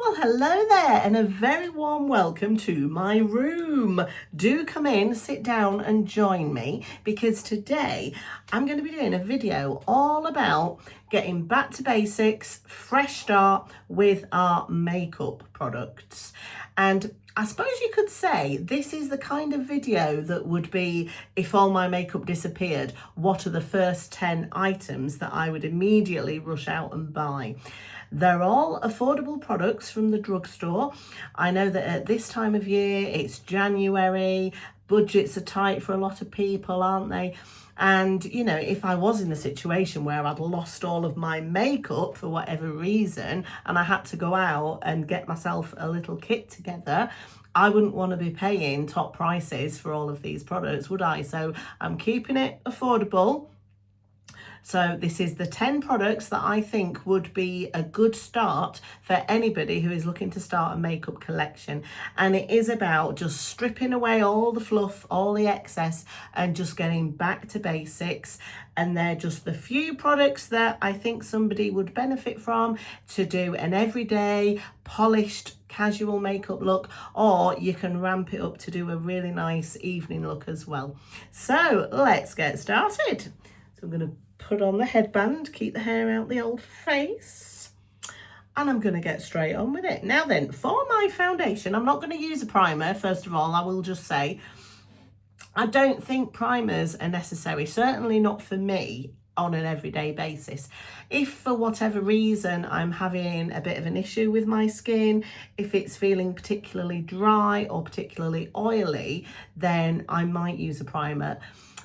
Well, hello there and a very warm welcome to my room. Do come in, sit down and join me because today I'm going to be doing a video all about getting back to basics, fresh start with our makeup products. And I suppose you could say this is the kind of video that would be if all my makeup disappeared, what are the first 10 items that I would immediately rush out and buy. They're all affordable products from the drugstore. I know that at this time of year, it's January, budgets are tight for a lot of people, aren't they? And, you know, if I was in a situation where I'd lost all of my makeup for whatever reason and I had to go out and get myself a little kit together, I wouldn't want to be paying top prices for all of these products, would I? So I'm keeping it affordable. So this is the 10 products that I think would be a good start for anybody who is looking to start a makeup collection. And it is about just stripping away all the fluff, all the excess, and just getting back to basics. And they're just the few products that I think somebody would benefit from to do an everyday, polished, casual makeup look, or you can ramp it up to do a really nice evening look as well. So let's get started. So I'm going to put on the headband, keep the hair out the old face, and I'm going to get straight on with it. Now then, for my foundation, I'm not going to use a primer. First of all, I will just say, I don't think primers are necessary, certainly not for me on an everyday basis. If for whatever reason I'm having a bit of an issue with my skin, if it's feeling particularly dry or particularly oily, then I might use a primer.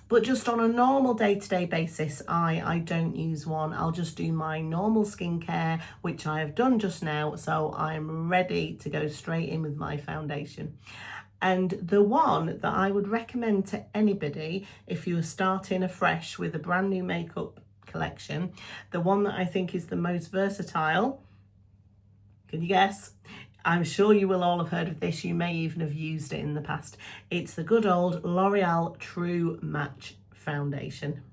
But just on a normal day-to-day basis, I don't use one. I'll just do my normal skincare, which I have done just now. So I'm ready to go straight in with my foundation. And the one that I would recommend to anybody, if you are starting afresh with a brand new makeup collection, the one that I think is the most versatile, can you guess? I'm sure you will all have heard of this. You may even have used it in the past. It's the good old L'Oreal True Match Foundation.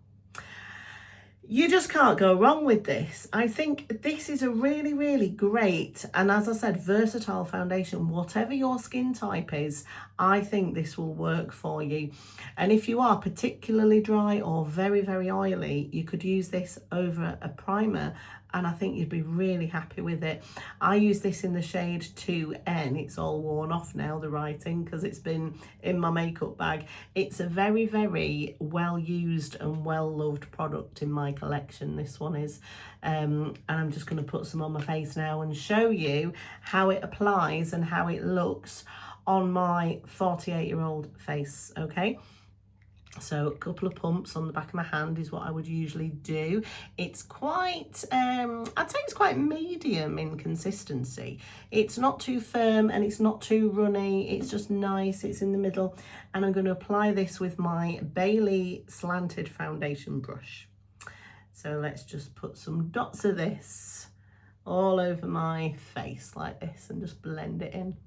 You just can't go wrong with this. I think this is a really, really great, and as I said, versatile foundation. Whatever your skin type is, I think this will work for you. And if you are particularly dry or very, very oily, you could use this over a primer, and I think you'd be really happy with it. I use this in the shade 2N. It's all worn off now, the writing, because it's been in my makeup bag. It's a very, very well used and well loved product in my collection, this one is. And I'm just going to put some on my face now and show you how it applies and how it looks on my 48-year-old face, okay? So a couple of pumps on the back of my hand is what I would usually do. It's quite, I'd say it's quite medium in consistency. It's not too firm and it's not too runny. It's just nice. It's in the middle. And I'm going to apply this with my Beili slanted foundation brush. So let's just put some dots of this all over my face like this and just blend it in.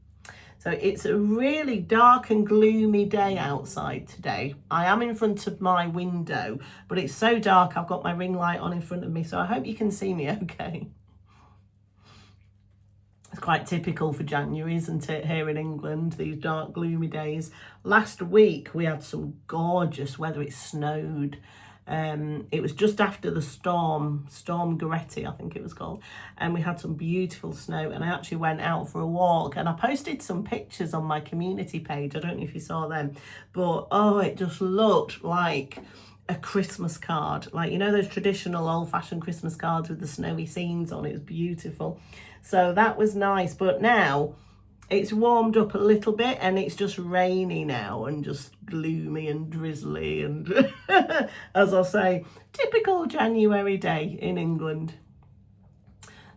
So it's a really dark and gloomy day outside today. I am in front of my window, but it's so dark I've got my ring light on in front of me, so I hope you can see me okay. It's quite typical for January, isn't it, here in England, these dark, gloomy days. Last week we had some gorgeous weather. It snowed. It was just after the Storm Goretti, I think it was called, and we had some beautiful snow, and I actually went out for a walk and I posted some pictures on my community page. I don't know if you saw them, but oh, it just looked like a Christmas card, like, you know, those traditional old-fashioned Christmas cards with the snowy scenes on. It was beautiful. So that was nice, but now it's warmed up a little bit and it's just rainy now and just gloomy and drizzly and as I say, typical January day in England.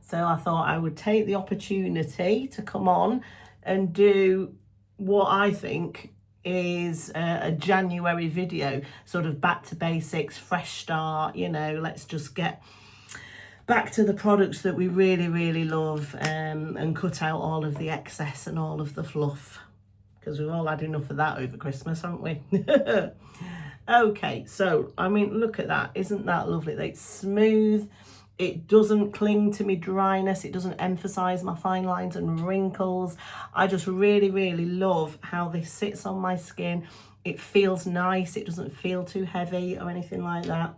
So I thought I would take the opportunity to come on and do what I think is a January video, sort of back to basics, fresh start, you know, let's just get back to the products that we really, really love, and cut out all of the excess and all of the fluff, because we've all had enough of that over Christmas, haven't we? Okay, so, I mean, look at that. Isn't that lovely? It's smooth. It doesn't cling to me dryness. It doesn't emphasize my fine lines and wrinkles. I just really, really love how this sits on my skin. It feels nice. It doesn't feel too heavy or anything like that.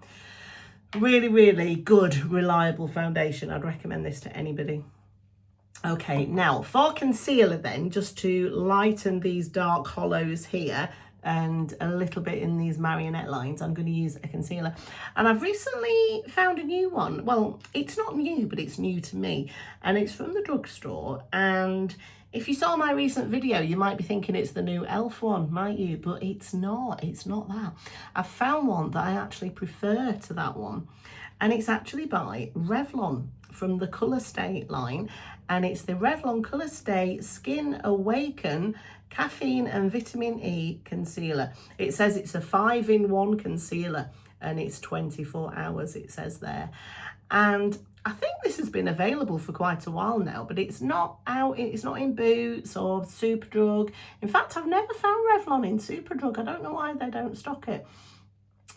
Really, really good, reliable foundation. I'd recommend this to anybody. Okay, now for concealer then, just to lighten these dark hollows here and a little bit in these marionette lines, I'm going to use a concealer. And I've recently found a new one. Well, it's not new, but it's new to me. And it's from the drugstore. And if you saw my recent video, you might be thinking it's the new e.l.f. one, might you? But it's not that. I've found one that I actually prefer to that one. And it's actually by Revlon from the Colour Stay line. And it's the Revlon Colour Stay Skin Awaken Caffeine and Vitamin E Concealer. It says it's a 5-in-1 concealer and it's 24 hours, it says there. And I think this has been available for quite a while now, but it's not out, it's not in Boots or Superdrug. In fact, I've never found Revlon in Superdrug. I don't know why they don't stock it.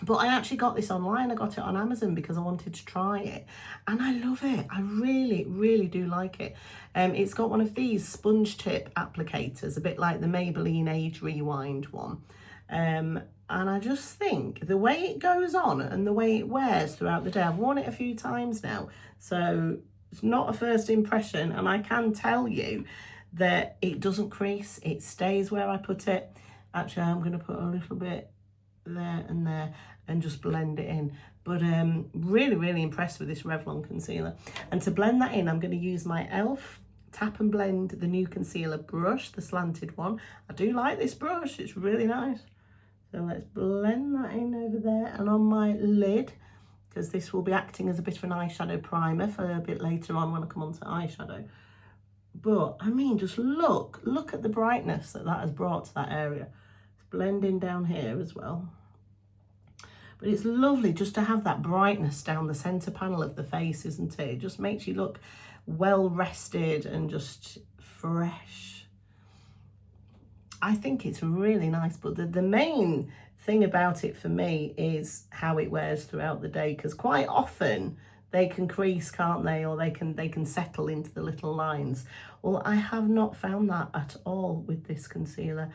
But I actually got this online. I got it on Amazon because I wanted to try it. And I love it. I really, really do like it. It's got one of these sponge tip applicators, a bit like the Maybelline Age Rewind one. And I just think the way it goes on and the way it wears throughout the day, I've worn it a few times now. So it's not a first impression. And I can tell you that it doesn't crease. It stays where I put it. Actually, I'm going to put a little bit there and there and just blend it in. But really, really impressed with this Revlon concealer. And to blend that in, I'm going to use my e.l.f. Tap and Blend the new concealer brush, the slanted one. I do like this brush, it's really nice. So let's blend that in over there and on my lid, because this will be acting as a bit of an eyeshadow primer for a bit later on when I come on to eyeshadow. But I mean, just look at the brightness that has brought to that area. Blending down here as well. But it's lovely just to have that brightness down the centre panel of the face, isn't it? It just makes you look well rested and just fresh. I think it's really nice, but the main thing about it for me is how it wears throughout the day, because quite often they can crease, can't they? Or they can settle into the little lines. Well, I have not found that at all with this concealer.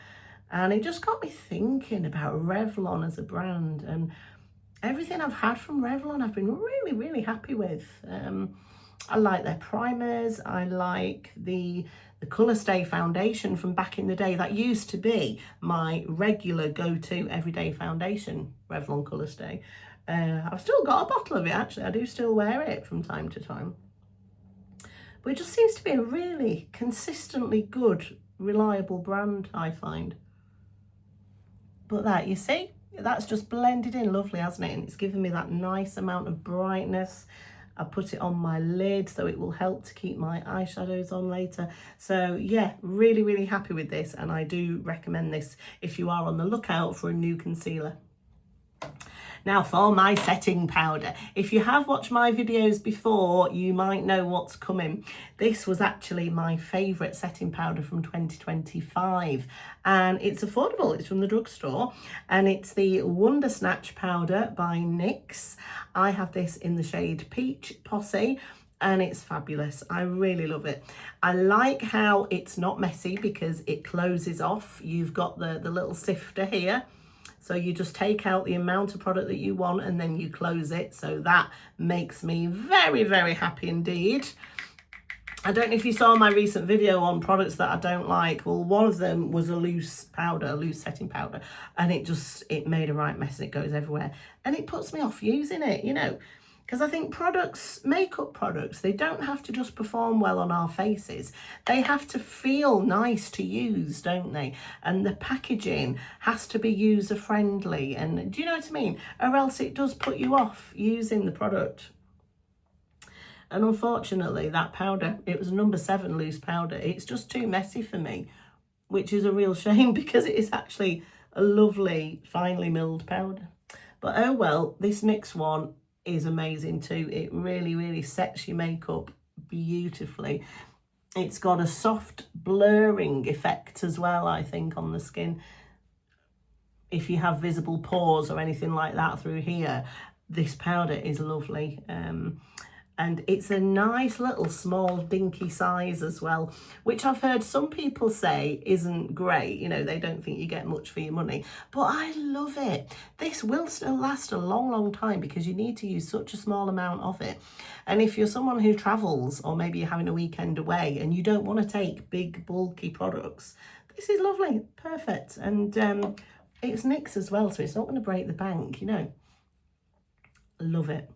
And it just got me thinking about Revlon as a brand, and everything I've had from Revlon I've been really, really happy with. I like their primers. I like the Colour Stay foundation from back in the day. That used to be my regular go-to everyday foundation, Revlon Colour Stay. I've still got a bottle of it, actually. I do still wear it from time to time. But it just seems to be a really consistently good, reliable brand, I find. But that, you see, that's just blended in lovely, hasn't it? And it's given me that nice amount of brightness. I put it on my lid so it will help to keep my eyeshadows on later. So yeah, really, really happy with this. And I do recommend this if you are on the lookout for a new concealer. Now for my setting powder. If you have watched my videos before, you might know what's coming. This was actually my favourite setting powder from 2025. And it's affordable. It's from the drugstore. And it's the Wonder Snatch powder by NYX. I have this in the shade Peach Posse. And it's fabulous. I really love it. I like how it's not messy because it closes off. You've got the little sifter here. So you just take out the amount of product that you want and then you close it. So that makes me very, very happy indeed. I don't know if you saw my recent video on products that I don't like. Well, one of them was a loose powder, a loose setting powder. And it made a right mess and it goes everywhere. And it puts me off using it, you know. Because I think products, makeup products, they don't have to just perform well on our faces. They have to feel nice to use, don't they? And the packaging has to be user-friendly. And do you know what I mean? Or else it does put you off using the product. And unfortunately, that powder, it was number 7 loose powder. It's just too messy for me, which is a real shame because it is actually a lovely, finely milled powder. But oh well, this NYX one is amazing too. It really, really sets your makeup beautifully. It's got a soft blurring effect as well, I think, on the skin. If you have visible pores or anything like that through here, this powder is lovely. And And it's a nice little small dinky size as well, which I've heard some people say isn't great. You know, they don't think you get much for your money, but I love it. This will still last a long, long time because you need to use such a small amount of it. And if you're someone who travels, or maybe you're having a weekend away and you don't want to take big, bulky products, this is lovely, perfect. And it's NYX as well, so it's not going to break the bank, you know. Love it.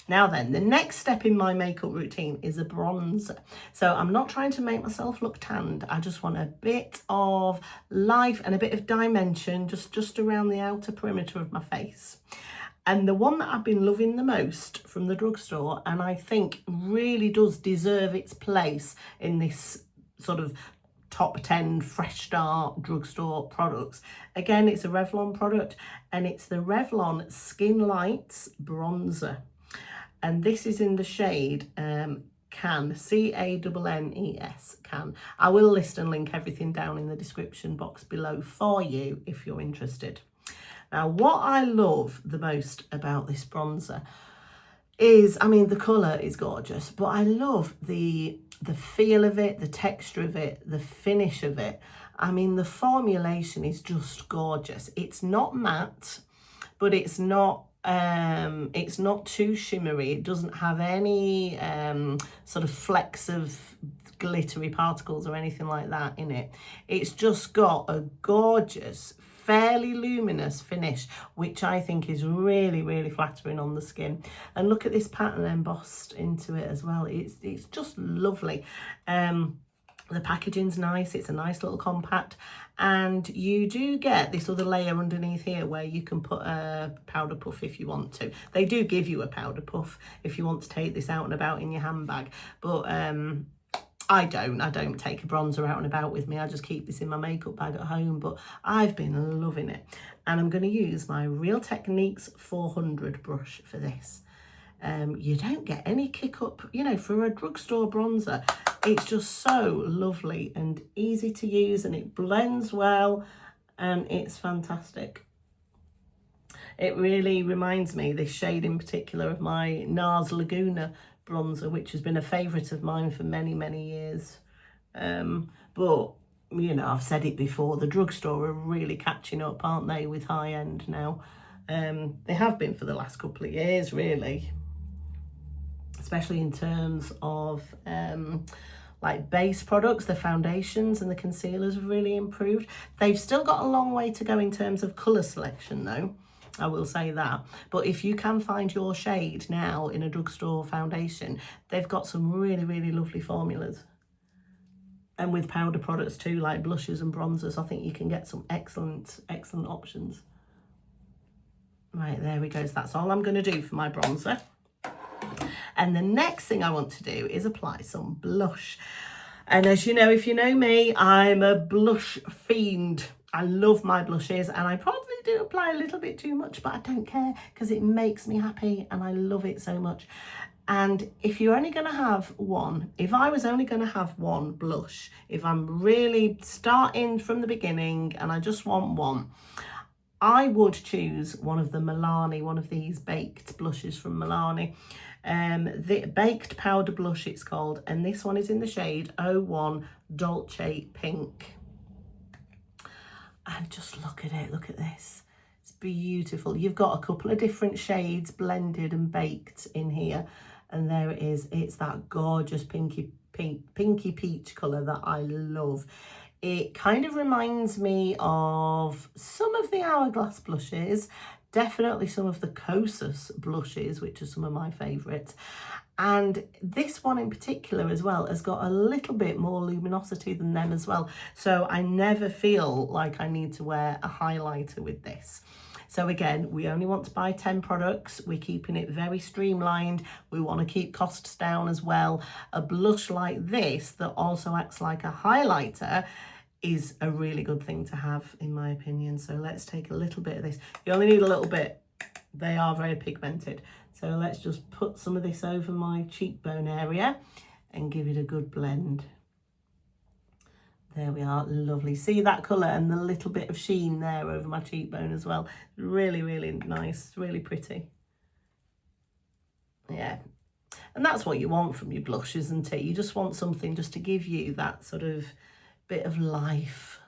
Now then, the next step in my makeup routine is a bronzer. So I'm not trying to make myself look tanned. I just want a bit of life and a bit of dimension just around the outer perimeter of my face. And the one that I've been loving the most from the drugstore, and I think really does deserve its place in this sort of top 10 Fresh Start drugstore products. Again, it's a Revlon product, and it's the Revlon Skin Lights Bronzer. And this is in the shade Can, C-A-N-N-E-S, Can. I will list and link everything down in the description box below for you if you're interested. Now, what I love the most about this bronzer is, I mean, the colour is gorgeous, but I love the feel of it, the texture of it, the finish of it. I mean, the formulation is just gorgeous. It's not matte, but it's not too shimmery. It doesn't have any sort of flecks of glittery particles or anything like that in it. It's just got a gorgeous, fairly luminous finish, which I think is really, really flattering on the skin. And look at this pattern embossed into it as well. It's just lovely. The packaging's nice. It's a nice little compact, and you do get this other layer underneath here where you can put a powder puff if you want to. They do give you a powder puff if you want to take this out and about in your handbag, but I don't take a bronzer out and about with me. I just keep this in my makeup bag at home, but I've been loving it. And I'm going to use my Real Techniques 400 brush for this. You don't get any kick up, you know, for a drugstore bronzer. It's just so lovely and easy to use, and it blends well, and it's fantastic. It really reminds me, this shade in particular, of my NARS Laguna bronzer, which has been a favourite of mine for many, many years. But, you know, I've said it before, the drugstore are really catching up, aren't they, with high end now. They have been for the last couple of years, really. Especially in terms of like base products, the foundations and the concealers have really improved. They've still got a long way to go in terms of colour selection though, I will say that. But if you can find your shade now in a drugstore foundation, they've got some really, really lovely formulas. And with powder products too, like blushes and bronzers, I think you can get some excellent, excellent options. Right, there we go. So that's all I'm going to do for my bronzer. And the next thing I want to do is apply some blush. And as you know, if you know me, I'm a blush fiend. I love my blushes, and I probably do apply a little bit too much, but I don't care because it makes me happy and I love it so much. And if you're only going to have one, if I was only going to have one blush, if I'm really starting from the beginning and I just want one, I would choose one of the Milani, one of these baked blushes from Milani. The baked powder blush it's called, and this one is in the shade 01 Dolce Pink. And just look at it, look at this. It's beautiful. You've got a couple of different shades blended and baked in here, and there it is. It's that gorgeous pinky peach colour that I love. It kind of reminds me of some of the Hourglass blushes, definitely some of the Kosas blushes, which are some of my favourites. And this one in particular as well has got a little bit more luminosity than them as well. So I never feel like I need to wear a highlighter with this. So again, we only want to buy 10 products. We're keeping it very streamlined. We want to keep costs down as well. A blush like this that also acts like a highlighter is a really good thing to have, in my opinion. So let's take a little bit of this. You only need a little bit. They are very pigmented. So let's just put some of this over my cheekbone area and give it a good blend. There we are, lovely. See that colour and the little bit of sheen there over my cheekbone as well. Really, really nice, really pretty. Yeah. And that's what you want from your blush, isn't it? You just want something just to give you that sort of bit of life.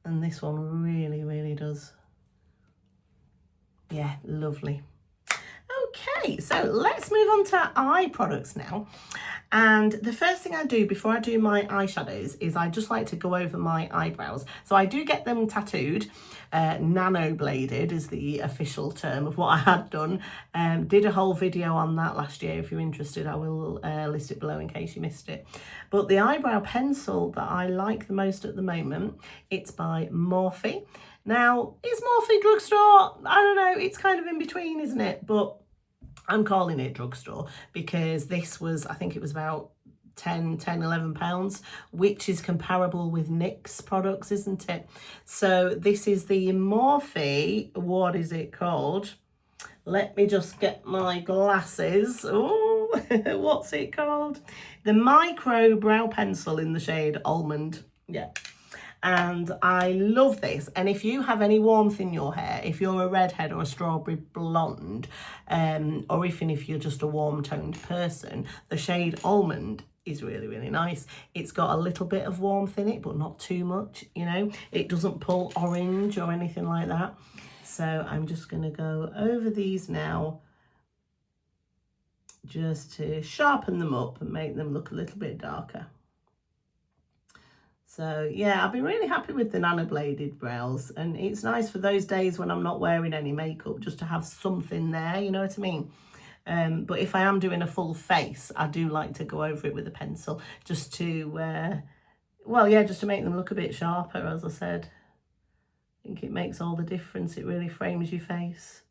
And this one really, really does. Yeah, lovely. Okay, so let's move on to eye products now. And the first thing I do before I do my eyeshadows is I just like to go over my eyebrows. So I do get them tattooed. Nano bladed is the official term of what I had done. Did a whole video on that last year. If you're interested, I will list it below in case you missed it. But the eyebrow pencil that I like the most at the moment, it's by Morphe. Now, is Morphe drugstore? I don't know, it's kind of in between, isn't it? But I'm calling it drugstore because this was, I think it was about £11, which is comparable with NYX products, isn't it? So this is the Morphe, what is it called? Let me just get my glasses. Oh, what's it called? The Micro Brow Pencil in the shade Almond. Yeah. And I love this. And if you have any warmth in your hair, if you're a redhead or a strawberry blonde, or even if you're just a warm toned person, the shade Almond is really, really nice. It's got a little bit of warmth in it, but not too much, you know. It doesn't pull orange or anything like that. So I'm just going to go over these now just to sharpen them up and make them look a little bit darker. So yeah, I've been really happy with the nano bladed brows, and it's nice for those days when I'm not wearing any makeup just to have something there, you know what I mean? But if I am doing a full face, I do like to go over it with a pencil just to, well, yeah, just to make them look a bit sharper, as I said. I think it makes all the difference. It really frames your face.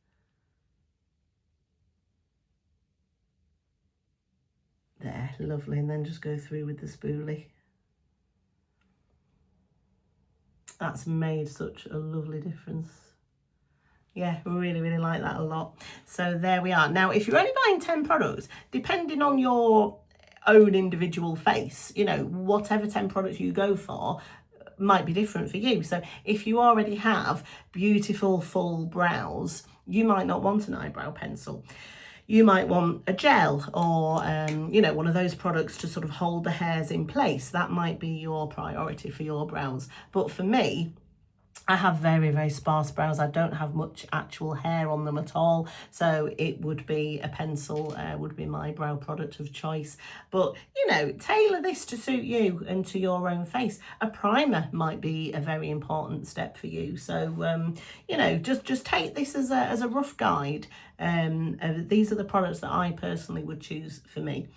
There, lovely. And then just go through with the spoolie. That's made such a lovely difference. Yeah, really, really like that a lot. So there we are. Now, if you're only buying 10 products, depending on your own individual face, you know, whatever 10 products you go for might be different for you. So if you already have beautiful full brows, you might not want an eyebrow pencil. You might want a gel or, you know, one of those products to sort of hold the hairs in place. That might be your priority for your brows. But for me, I have very, very sparse brows. I don't have much actual hair on them at all. So it would be a pencil, would be my brow product of choice. But, you know, tailor this to suit you and to your own face. A primer might be a very important step for you. So, you know, just take this as a rough guide. These are the products that I personally would choose for me.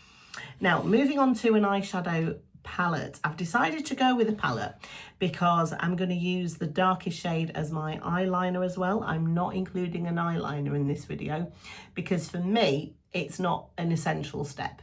Now, moving on to an eyeshadow palette. I've decided to go with a palette because I'm going to use the darkest shade as my eyeliner as well. I'm not including an eyeliner in this video because for me, it's not an essential step.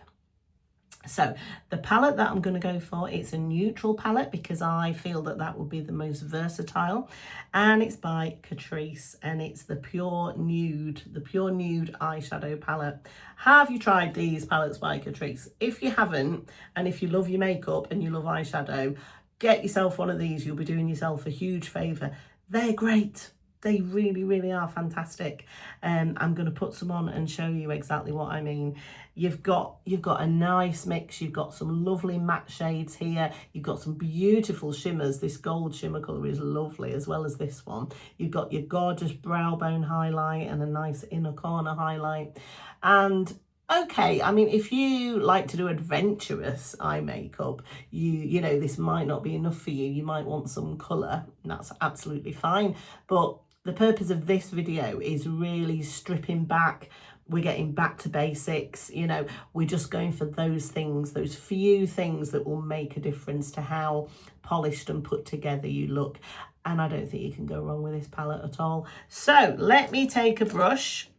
So the palette that I'm going to go for, it's a neutral palette because I feel that that would be the most versatile, and it's by Catrice and it's the Pure Nude eyeshadow palette. Have you tried these palettes by Catrice? If you haven't, and if you love your makeup and you love eyeshadow, get yourself one of these. You'll be doing yourself a huge favour. They're great. They really, really are fantastic. I'm going to put some on and show you exactly what I mean. You've got a nice mix. You've got some lovely matte shades here. You've got some beautiful shimmers. This gold shimmer colour is lovely, as well as this one. You've got your gorgeous brow bone highlight and a nice inner corner highlight. And okay, I mean, if you like to do adventurous eye makeup, you know, this might not be enough for you. You might want some colour, and that's absolutely fine. But the purpose of this video is really stripping back. We're getting back to basics, you know, we're just going for those things, those few things that will make a difference to how polished and put together you look. And I don't think you can go wrong with this palette at all. So let me take a brush.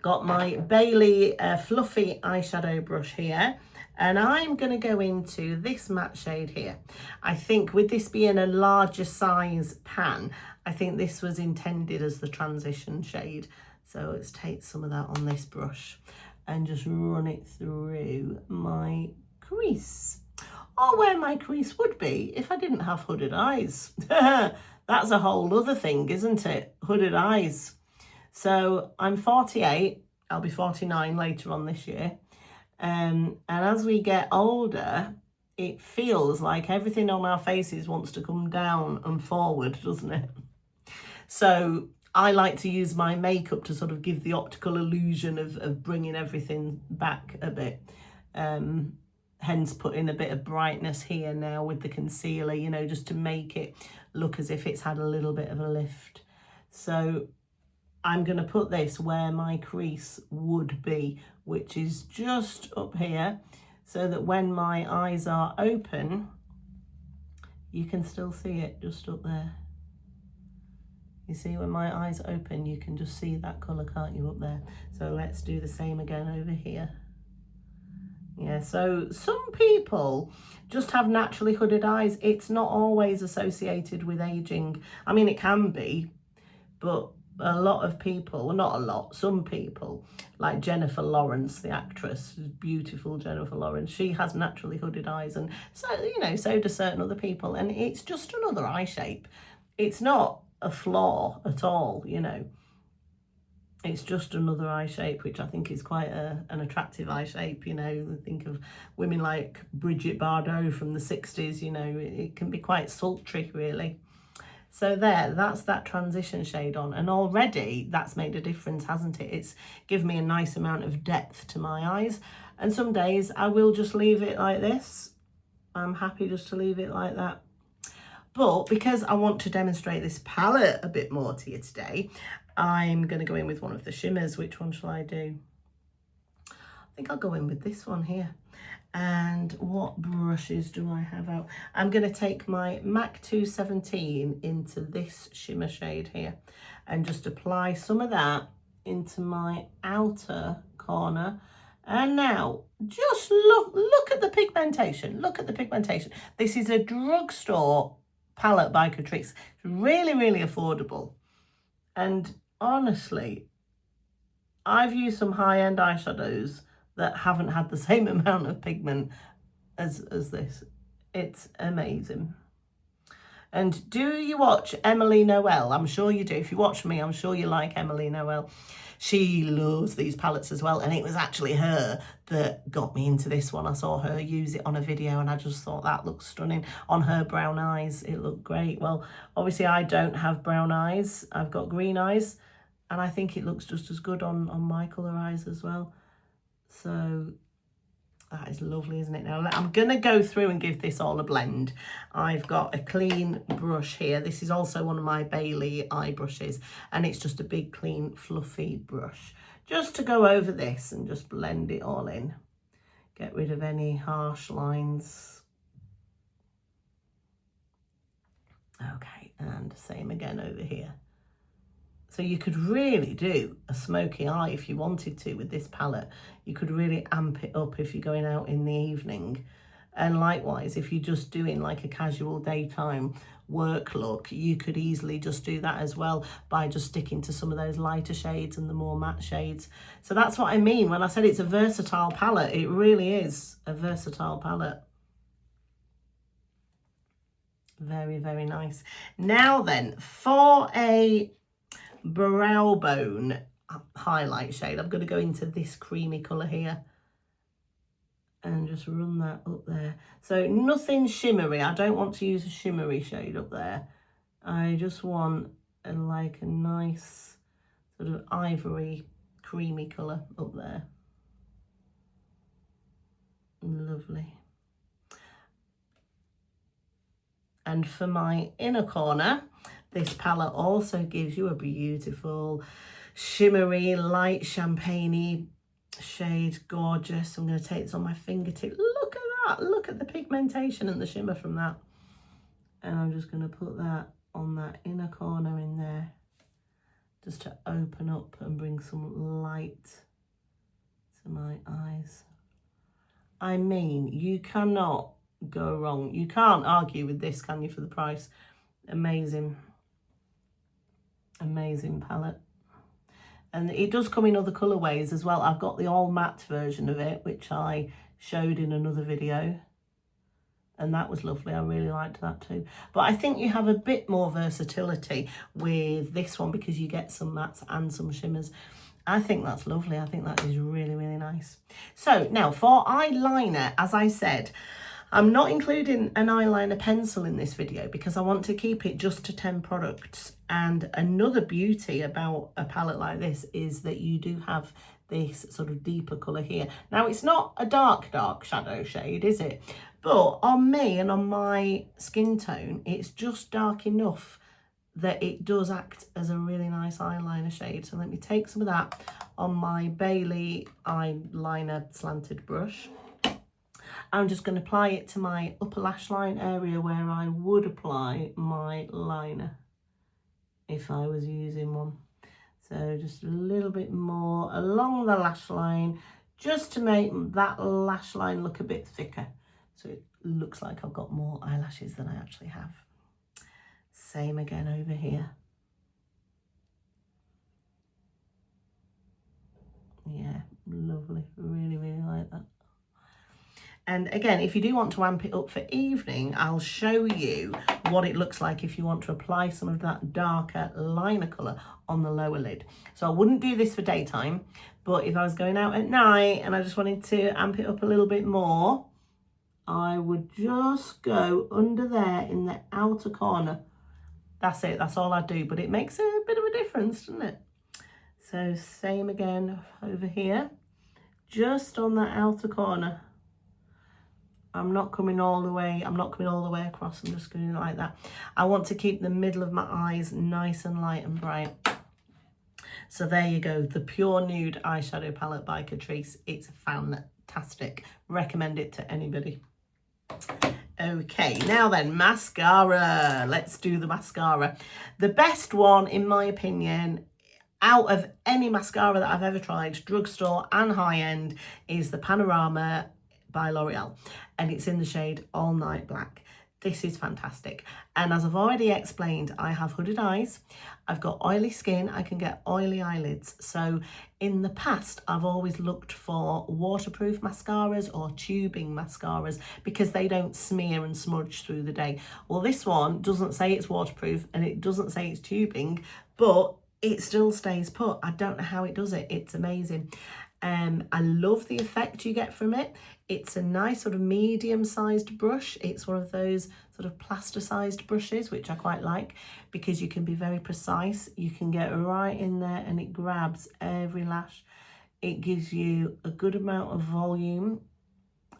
Got my Beili fluffy eyeshadow brush here. And I'm going to go into this matte shade here. I think with this being a larger size pan, I think this was intended as the transition shade. So let's take some of that on this brush and just run it through my crease. Or where my crease would be if I didn't have hooded eyes. That's a whole other thing, isn't it? Hooded eyes. So I'm 48. I'll be 49 later on this year. And as we get older, it feels like everything on our faces wants to come down and forward, doesn't it? So I like to use my makeup to sort of give the optical illusion of bringing everything back a bit. Hence putting a bit of brightness here now with the concealer, you know, just to make it look as if it's had a little bit of a lift. So I'm going to put this where my crease would be, which is just up here, so that when my eyes are open, you can still see it just up there. You see, when my eyes open, you can just see that colour, can't you, up there? So let's do the same again over here. Yeah, so some people just have naturally hooded eyes. It's not always associated with aging. I mean, it can be, but a lot of people, well, not a lot, some people, like Jennifer Lawrence, the actress, beautiful Jennifer Lawrence, she has naturally hooded eyes, and so, you know, so do certain other people, and it's just another eye shape. It's not a flaw at all, you know. It's just another eye shape, which I think is quite an attractive eye shape, you know. Think of women like Brigitte Bardot from the 60s, you know, it can be quite sultry, really. So that's that transition shade on, and already that's made a difference, hasn't it? It's given me a nice amount of depth to my eyes, and some days I will just leave it like this. I'm happy just to leave it like that. But because I want to demonstrate this palette a bit more to you today, I'm going to go in with one of the shimmers. Which one shall I do? I think I'll go in with this one here. And what brushes do I have out? I'm going to take my MAC 217 into this shimmer shade here and just apply some of that into my outer corner. And now just look at the pigmentation. Look at the pigmentation. This is a drugstore palette by Catrice. It's really, really affordable. And honestly, I've used some high-end eyeshadows that haven't had the same amount of pigment as this. It's amazing. And do you watch Emily Noel? I'm sure you do. If you watch me, I'm sure you like Emily Noel. She loves these palettes as well, and it was actually her that got me into this one. I saw her use it on a video and I just thought that looks stunning. On her brown eyes, it looked great. Well, obviously I don't have brown eyes. I've got green eyes, and I think it looks just as good on my colour eyes as well. So that is lovely, isn't it? Now I'm going to go through and give this all a blend. I've got a clean brush here. This is also one of my Beili eye brushes, and it's just a big, clean, fluffy brush. Just to go over this and just blend it all in. Get rid of any harsh lines. Okay, and same again over here. So you could really do a smoky eye if you wanted to with this palette. You could really amp it up if you're going out in the evening. And likewise, if you're just doing like a casual daytime work look, you could easily just do that as well by just sticking to some of those lighter shades and the more matte shades. So that's what I mean when I said it's a versatile palette. It really is a versatile palette. Very, very nice. Now then, for a brow bone highlight shade, I'm going to go into this creamy colour here and just run that up there. So nothing shimmery. I don't want to use a shimmery shade up there. I just want like a nice sort of ivory creamy colour up there. Lovely. And for my inner corner, this palette also gives you a beautiful shimmery, light champagne-y shade. Gorgeous. I'm going to take this on my fingertip. Look at that. Look at the pigmentation and the shimmer from that. And I'm just going to put that on that inner corner in there, just to open up and bring some light to my eyes. I mean, you cannot go wrong. You can't argue with this, can you, for the price? Amazing. Amazing palette. And it does come in other colourways as well. I've got the all matte version of it, which I showed in another video, and that was lovely. I really liked that too. But I think you have a bit more versatility with this one because you get some mattes and some shimmers. I think that's lovely. I think that is really, really nice. So now for eyeliner, as I said, I'm not including an eyeliner pencil in this video because I want to keep it just to 10 products. And another beauty about a palette like this is that you do have this sort of deeper colour here. Now, it's not a dark shadow shade, is it? But on me and on my skin tone, it's just dark enough that it does act as a really nice eyeliner shade. So let me take some of that on my Beili eyeliner slanted brush. I'm just going to apply it to my upper lash line area where I would apply my liner if I was using one. So just a little bit more along the lash line, just to make that lash line look a bit thicker. So it looks like I've got more eyelashes than I actually have. Same again over here. Yeah, lovely. Really, really like that. And again, if you do want to amp it up for evening, I'll show you what it looks like if you want to apply some of that darker liner colour on the lower lid. So I wouldn't do this for daytime, but if I was going out at night and I just wanted to amp it up a little bit more, I would just go under there in the outer corner. That's it, that's all I do, but it makes a bit of a difference, doesn't it? So same again over here, just on that outer corner. I'm not coming all the way across, I'm just going like that. I want to keep the middle of my eyes nice and light and bright. So there you go, the Pure Nude eyeshadow palette by Catrice. It's fantastic, recommend it to anybody. Okay, now then, mascara. Let's do the mascara. The best one, in my opinion, out of any mascara that I've ever tried, drugstore and high-end, is the Panorama by L'Oreal. And it's in the shade All Night Black. This is fantastic. And as I've already explained, I have hooded eyes. I've got oily skin. I can get oily eyelids. So in the past, I've always looked for waterproof mascaras or tubing mascaras because they don't smear and smudge through the day. Well, this one doesn't say it's waterproof and it doesn't say it's tubing, but it still stays put. I don't know how it does it. It's amazing. I love the effect you get from it. It's a nice sort of medium-sized brush. It's one of those sort of plaster-sized brushes, which I quite like because you can be very precise. You can get right in there and it grabs every lash. It gives you a good amount of volume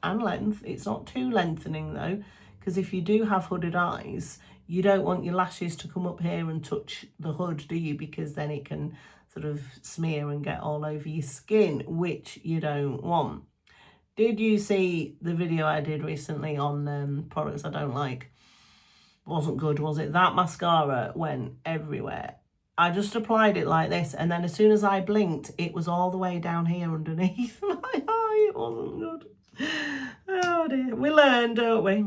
and length. It's not too lengthening though, because if you do have hooded eyes, you don't want your lashes to come up here and touch the hood, do you? Because then it can sort of smear and get all over your skin, which you don't want. Did you see the video I did recently on products I don't like? Wasn't good, was it? That mascara went everywhere. I just applied it like this, and then as soon as I blinked, it was all the way down here underneath my eye. It wasn't good. Oh dear. We learn, don't we?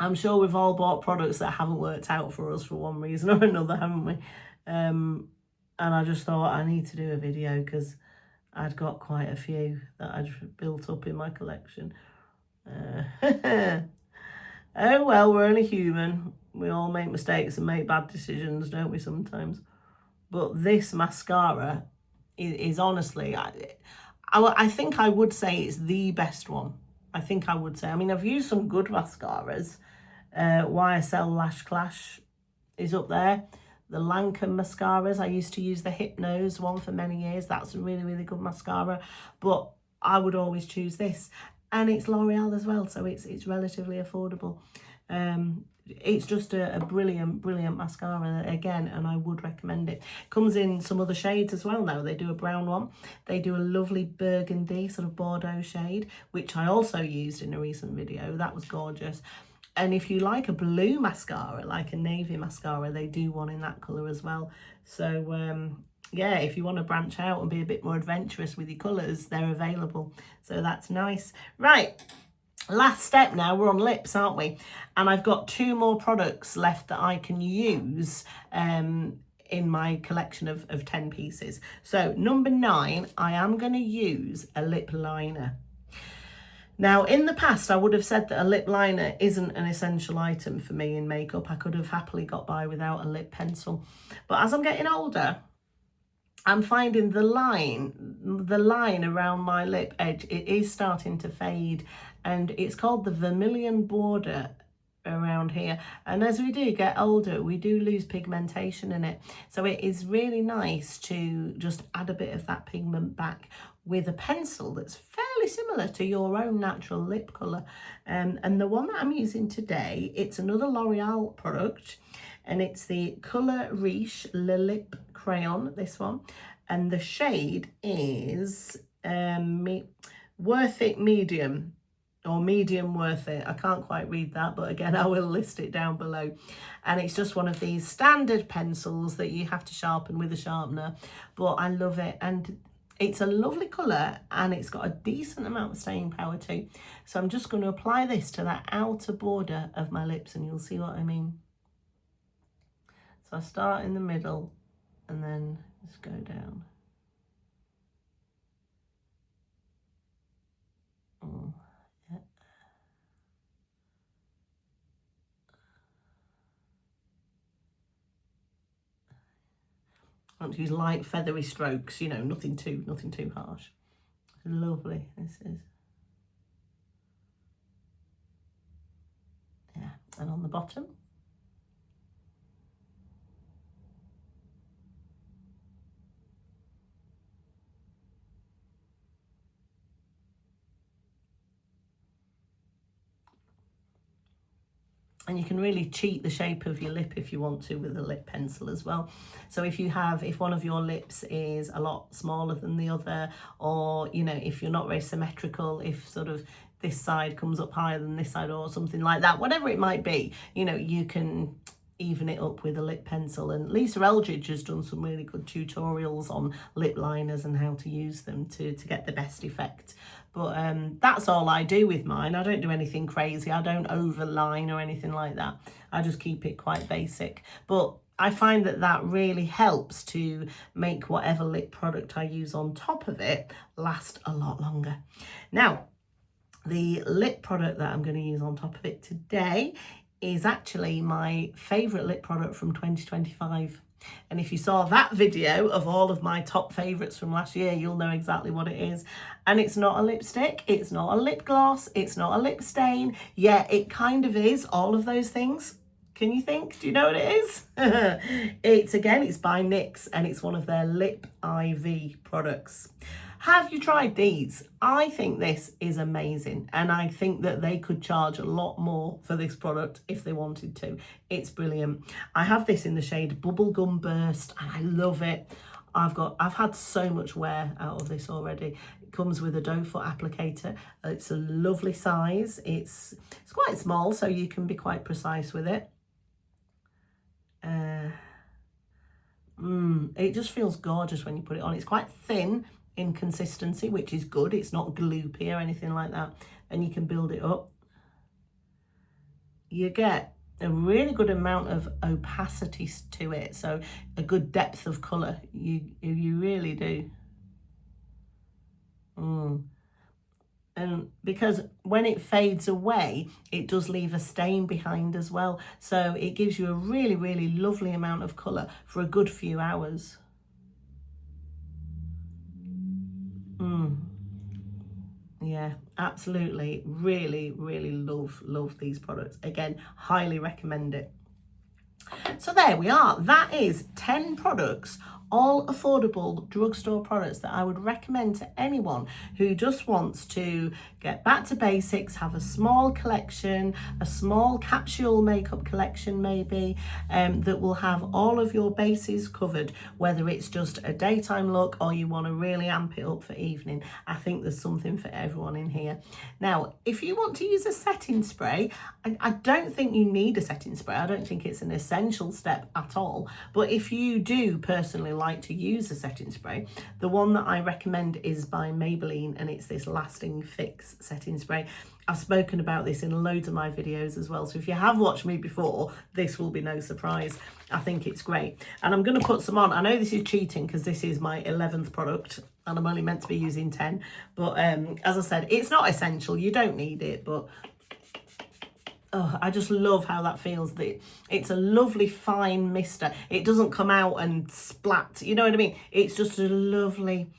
I'm sure we've all bought products that haven't worked out for us for one reason or another, haven't we? And I just thought I need to do a video because I'd got quite a few that I'd built up in my collection. Oh well, we're only human. We all make mistakes and make bad decisions, don't we, sometimes? But this mascara is honestly, I think I would say it's the best one. I think I would say. I mean, I've used some good mascaras. YSL Lash Clash is up there. The Lancome mascaras, I used to use the Hypnose one for many years. That's a really, really good mascara. But I would always choose this. And it's L'Oreal as well, so it's relatively affordable. It's just a brilliant, brilliant mascara again, and I would recommend it. Comes in some other shades as well now. They do a brown one. They do a lovely burgundy sort of Bordeaux shade, which I also used in a recent video. That was gorgeous. And if you like a blue mascara, like a navy mascara, they do one in that colour as well. So, yeah, if you want to branch out and be a bit more adventurous with your colours, they're available. So that's nice. Right, last step now. We're on lips, aren't we? And I've got 2 more products left that I can use in my collection of 10 pieces. So number 9, I am going to use a lip liner. Now, in the past, I would have said that a lip liner isn't an essential item for me in makeup. I could have happily got by without a lip pencil. But as I'm getting older, I'm finding the line around my lip edge, it is starting to fade, and it's called the vermilion border around here. And as we do get older, we do lose pigmentation in it. So it is really nice to just add a bit of that pigment back with a pencil that's fairly similar to your own natural lip colour. And the one that I'm using today, it's another L'Oreal product, and it's the Colour Riche Le Lip Crayon, this one. And the shade is Worth It Medium, or Medium Worth It. I can't quite read that, but again, I will list it down below. And it's just one of these standard pencils that you have to sharpen with a sharpener, but I love it. And it's a lovely colour, and it's got a decent amount of staying power too. So I'm just going to apply this to that outer border of my lips, and you'll see what I mean. So I start in the middle and then just go down. Oh, yeah. I want to use light feathery strokes, you know, nothing too harsh. Lovely, this is. Yeah, and on the bottom. And you can really cheat the shape of your lip if you want to with a lip pencil as well. So if one of your lips is a lot smaller than the other, or, you know, if you're not very symmetrical, if sort of this side comes up higher than this side or something like that, whatever it might be, you know, you can even it up with a lip pencil. And Lisa Eldridge has done some really good tutorials on lip liners and how to use them to get the best effect. But that's all I do with mine. I don't do anything crazy. I don't overline or anything like that. I just keep it quite basic. But I find that really helps to make whatever lip product I use on top of it last a lot longer. Now, the lip product that I'm going to use on top of it today is actually my favourite lip product from 2025. And if you saw that video of all of my top favourites from last year, you'll know exactly what it is. And it's not a lipstick, it's not a lip gloss, it's not a lip stain. Yeah, it kind of is all of those things. Can you think? Do you know what it is? It's by NYX, and it's one of their Lip IV products. Have you tried these? I think this is amazing, and I think that they could charge a lot more for this product if they wanted to. It's brilliant. I have this in the shade Bubblegum Burst, and I love it. I've had so much wear out of this already. It comes with a doe foot applicator. It's a lovely size. It's quite small, so you can be quite precise with it. It just feels gorgeous when you put it on. It's quite thin in consistency, which is good. It's not gloopy or anything like that, and you can build it up. You get a really good amount of opacity to it, so a good depth of colour. You really do. And because when it fades away, it does leave a stain behind as well, so it gives you a really, really lovely amount of colour for a good few hours. Yeah, absolutely. Really, really love these products. Again, highly recommend it. So there we are. That is 10 products, all affordable drugstore products that I would recommend to anyone who just wants to get back to basics, have a small collection, a small capsule makeup collection maybe, that will have all of your bases covered, whether it's just a daytime look or you want to really amp it up for evening. I think there's something for everyone in here. Now, if you want to use a setting spray, I don't think you need a setting spray. I don't think it's an essential step at all. But if you do personally like to use a setting spray, the one that I recommend is by Maybelline, and it's this Lasting Fix setting spray. I've spoken about this in loads of my videos as well, so if you have watched me before, this will be no surprise. I think it's great, and I'm going to put some on. I know this is cheating because this is my 11th product and I'm only meant to be using 10, but as I said, it's not essential. You don't need it, but Oh, I just love how that feels. It's a lovely fine mister. It doesn't come out and splat, you know what I mean? It's just a lovely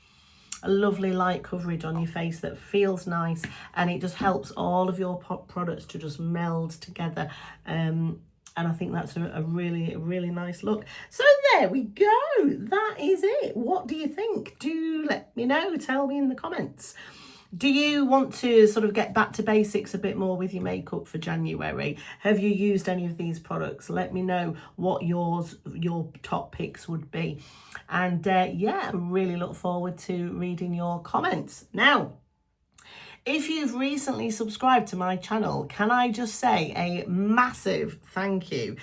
light coverage on your face that feels nice, and it just helps all of your products to just meld together. And I think that's a really nice look. So there we go. That is it. What do you think? Do let me know. Tell me in the comments. Do you want to sort of get back to basics a bit more with your makeup for January? Have you used any of these products? Let me know what your top picks would be. And yeah, I really look forward to reading your comments. Now, if you've recently subscribed to my channel, can I just say a massive thank you?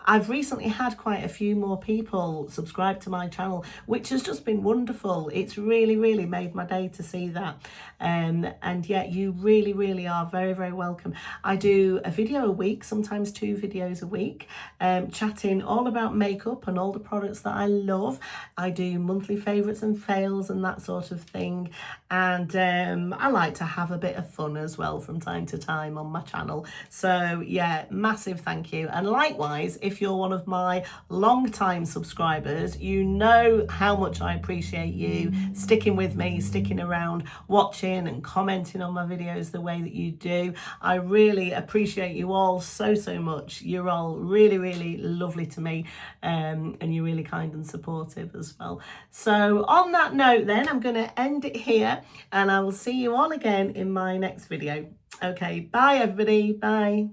I've recently had quite a few more people subscribe to my channel, which has just been wonderful. It's really made my day to see that. And yeah, you really are very welcome. I do a video a week, sometimes 2 videos a week, chatting all about makeup and all the products that I love. I do monthly favourites and fails and that sort of thing. And I like to have a bit of fun as well from time to time on my channel. So yeah, massive thank you. And likewise, if you're one of my long-time subscribers, you know how much I appreciate you sticking with me, sticking around, watching and commenting on my videos the way that you do. I really appreciate you all so much. You're all really lovely to me, and you're really kind and supportive as well. So on that note then, I'm going to end it here, and I will see you all again in my next video. Okay, bye everybody, bye.